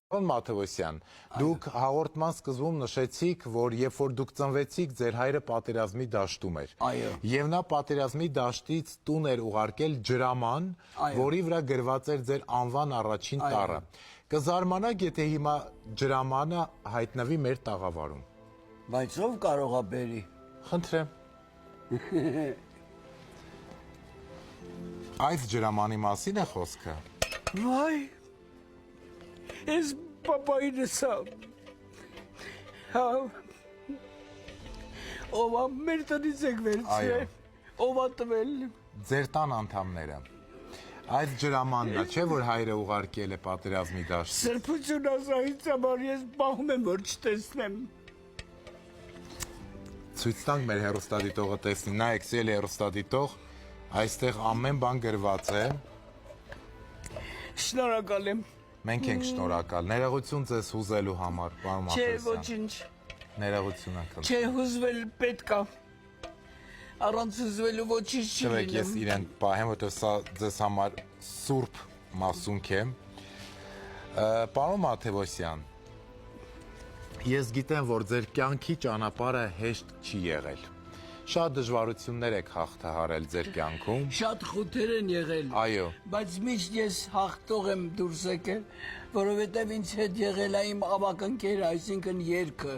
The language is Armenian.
Պարոն Մաթևոսյան, դուք հաղորդման սկզբում նշեցիք, որ երբ որ դուք ծնվեցիք, ձեր հայրը պատերազմի դաշտում էր։ Այո։ Եվ նա պատերազմի դաշտից տուն էր ուղարկել ջրաման, որի վրա գրված էր ձեր անվան առաջին տառը։ Կզարմանաք, եթե հիմա ջրամանը հայտնվի մեր տաղավարում։ Բայց ով կարող է բերի։ Խնդրեմ։ Այս ջրամանի մասին է խոսքը։ Վայ, ես պապայինս ով մեր տնից եք վերցրել, ով տվել։ Ձեր տան անդամները։ Այս ջրամանն է, չէ՞ որ հայրը ուղարկել է պատերազմի դաշտ։ Սրբություն ասայից համար ես պահում եմ, որ չտեսնեմ։ Ցույց տանք մեր հեռուստադիտողը տեսնի, նայեք, սիրելի հեռուստադիտող, այստեղ ամեն բան գրված է։ Շնորհակալ եմ։ Մենք ենք շնորհակալ։ Ներողություն ձեզ հուզելու համար, պարոն Չէ, Մաթևոսյան։ ոչինչ։ Ներողություն ակլ։ Չէ, հուզվել պետք է։ Առանց հուզվելու ոչինչ չի Չվեք, ես լինում։ իրեն պահեմ, որտեղ սա ձեզ համար սուրբ մասունք է։ Պարոն Մաթևոսյան, ես գիտեմ, որ ձեր կյանքի ճանապարհը հեշտ չի եղել։ Շատ դժվարություններ եք հաղթահարել ձեր կյանքում։ Շատ խութեր են եղել։ Այո։ Բայց միշտ ես հաղթող եմ դուրս եկել, որովհետև ինձ հետ եղել է իմ ավագ ընկերը, այսինքն երգը։